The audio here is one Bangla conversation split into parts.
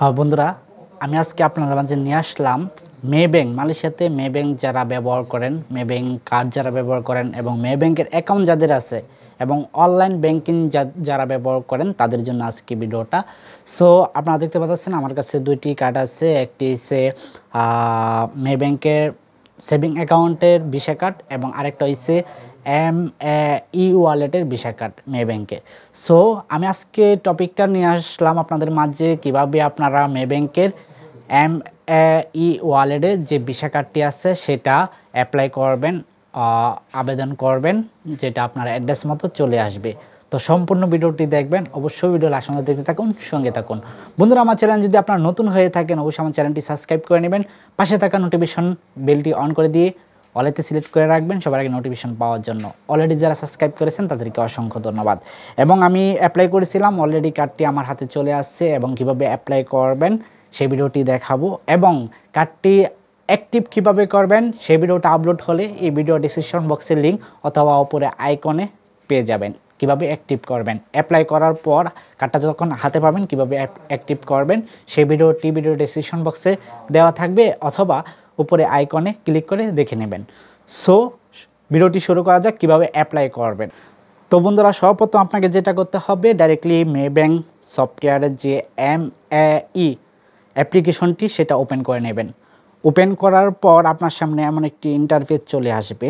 বন্ধুরা, আমি আজকে আপনাদের মাঝে নিয়ে আসলাম মেব্যাংক। মালয়েশিয়াতে মেব্যাংক যারা ব্যবহার করেন, মেব্যাংক কার্ড যারা ব্যবহার করেন এবং মেব্যাংকের অ্যাকাউন্ট যাদের আছে এবং অনলাইন ব্যাংকিং যারা ব্যবহার করেন তাদের জন্য আজকে ভিডিওটা। সো আপনারা দেখতে পাচ্ছেন আমার কাছে দুইটি কার্ড আছে। একটি হচ্ছে মেব্যাংকের সেভিং অ্যাকাউন্টের ভিসা কার্ড এবং আরেকটা হচ্ছে ই ওয়ালেটের ভিসা কার্ড মেব্যাংকে। সো আমি আজকে টপিকটা নিয়ে আসলাম আপনাদের মাঝে কিভাবে আপনারা মেব্যাংকের ই ওয়ালেটের যে ভিসা কার্ডটি আছে সেটা অ্যাপ্লাই করবেন, আবেদন করবেন, যেটা আপনার অ্যাড্রেস মতো চলে আসবে। তো সম্পূর্ণ ভিডিওটি দেখবেন, অবশ্যই ভিডিও লাস্ট পর্যন্ত দেখতে থাকুন, সঙ্গে থাকুন। বন্ধুরা, আমার চ্যানেল যদি আপনারা নতুন হয়ে থাকেন অবশ্যই আমার চ্যানেলটি সাবস্ক্রাইব করে নেবেন, পাশে থাকা নোটিফিকেশন বেলটি অন করে দিয়ে অলেতে সিলেক্ট করে রাখবেন সবার আগে নোটিফিকেশন পাওয়ার জন্য। অলরেডি যারা সাবস্ক্রাইব করেছেন তাদেরকে অসংখ্য ধন্যবাদ। এবং আমি অ্যাপ্লাই করেছিলাম, অলরেডি কার্ডটি আমার হাতে চলে আসছে এবং কিভাবে অ্যাপ্লাই করবেন সেই ভিডিওটি দেখাবো এবং কার্ডটি অ্যাক্টিভ কিভাবে করবেন সেই ভিডিওটা আপলোড হলে এই ভিডিও ডিসক্রিপশন বক্সের লিঙ্ক অথবা উপরে আইকনে পেয়ে যাবেন কিভাবে অ্যাক্টিভ করবেন। অ্যাপ্লাই করার পর কার্ডটা যখন হাতে পাবেন কিভাবে অ্যাক্টিভ করবেন সেই ভিডিওটি ভিডিও ডিসক্রিপশন বক্সে দেওয়া থাকবে অথবা উপরে আইকনে ক্লিক করে দেখে নেবেন। সো ভিডিওটি শুরু করা যাক কিভাবে অ্যাপ্লাই করবেন। তো বন্ধুরা, সর্বপ্রথম আপনাকে যেটা করতে হবে ডাইরেক্টলি মেব্যাংক সফটওয়্যারের যে ই অ্যাপ্লিকেশনটি সেটা ওপেন করে নেবেন। ওপেন করার পর আপনার সামনে এমন একটি ইন্টারফেস চলে আসবে,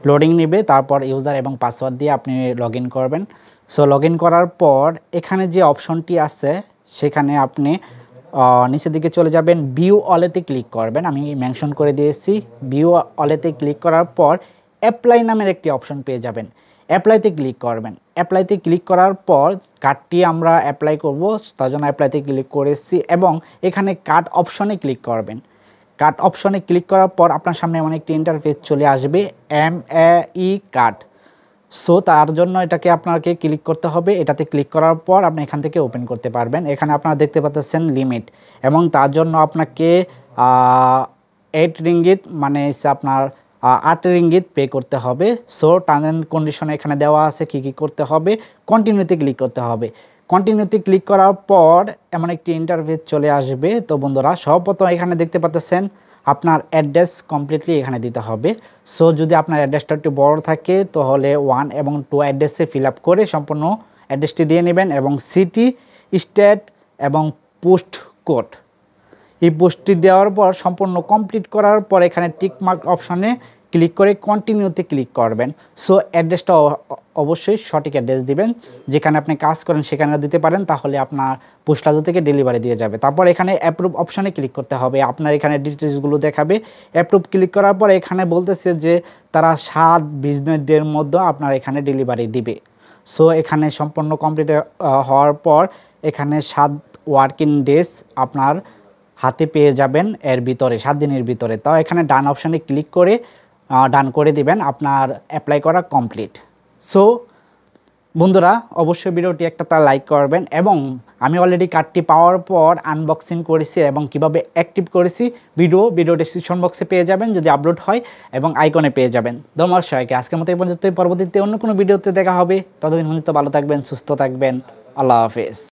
লোডিং নেবে, তারপর ইউজার এবং পাসওয়ার্ড দিয়ে আপনি লগ ইন করবেন। সো লগ ইন করার পর এখানে যে অপশনটি আছে সেখানে আপনি নিচের দিকে চলে যাবেন, ভিউ অলেতে ক্লিক করবেন। আমি মেনশন করে দিয়েছি, ভিউ অলেতে ক্লিক করার পর অ্যাপ্লাই নামের একটি অপশন পেয়ে যাবেন, অ্যাপ্লাইতে ক্লিক করবেন। অ্যাপ্লাইতে ক্লিক করার পর কার্ডটি আমরা অ্যাপ্লাই করব, তার জন্য অ্যাপ্লাইতে ক্লিক করেছি এবং এখানে কার্ড অপশনে ক্লিক করবেন। কার্ড অপশনে ক্লিক করার পর আপনার সামনে এমন একটি ইন্টারফেস চলে আসবে, ই কার্ড। সো তার জন্য এটাকে আপনাকে ক্লিক করতে হবে। এটাতে ক্লিক করার পর আপনি এখান থেকে ওপেন করতে পারবেন। এখানে আপনারা দেখতে পাচ্ছেন লিমিট এবং তার জন্য আপনাকে 8 রিঙ্গিত মানে আপনার 8 রিঙ্গিত পে করতে হবে। সো টার্ম অ্যান্ড কন্ডিশনে এখানে দেওয়া আছে কি কি করতে হবে। কন্টিনিউতে ক্লিক করতে হবে। কন্টিনিউতে ক্লিক করার পর এমন একটি ইন্টারফেস চলে আসবে। তো বন্ধুরা, সর্বপ্রথম এখানে দেখতে পাচ্ছেন আপনার অ্যাড্রেস কমপ্লিটলি এখানে দিতে হবে। সো যদি আপনার অ্যাড্রেসটা একটু বড় থাকে তাহলে 1 এবং 2 অ্যাড্রেসে ফিল আপ করে সম্পূর্ণ অ্যাড্রেসটি দিয়ে নেবেন এবং সিটি, স্টেট এবং পোস্ট কোড এই পোস্টটি দেওয়ার পর সম্পূর্ণ কমপ্লিট করার পর এখানে টিক মার্ক অপশানে ক্লিক করে কন্টিনিউতে ক্লিক করবেন। সো অ্যাড্রেসটা অবশ্যই সঠিক অ্যাড্রেস দিবেন, যেখানে আপনি কাজ করেন সেখানেও দিতে পারেন, তাহলে আপনার পোস্ট হাউস থেকে ডেলিভারি দিয়ে যাবে। তারপর এখানে অ্যাপ্রুভ অপশানে ক্লিক করতে হবে, আপনার এখানে ডিটেলসগুলো দেখাবে। অ্যাপ্রুভ ক্লিক করার পর এখানে বলতেছে যে তারা 7 বিজনেস ডের মধ্যে আপনার এখানে ডেলিভারি দিবে। সো এখানে সম্পূর্ণ কমপ্লিট হওয়ার পর এখানে 7 ওয়ার্কিং ডেজ আপনার হাতে পেয়ে যাবেন এর ভিতরে, 7 দিনের ভিতরে। তাও এখানে ডান অপশানে ক্লিক করে ডান করে দিবেন, আপনার অ্যাপ্লাই করা কমপ্লিট। সো বন্ধুরা, অবশ্যই ভিডিওটি একটা লাইক করবেন এবং আমি অলরেডি কার্ডটি পাওয়ার পর আনবক্সিং করেছি এবং কিভাবে অ্যাক্টিভ করেছি ভিডিও ডিসক্রিপশন বক্সে পেয়ে যাবেন যদি আপলোড হয় এবং আইকনে পেয়ে যাবেন। ধন্যবাদ সবাইকে। আজকের মতো এই পর্যন্ত, পরবর্তীতে অন্য কোনো ভিডিওতে দেখা হবে। ততদিন পর্যন্ত ভালো থাকবেন, সুস্থ থাকবেন। আল্লাহ হাফেজ।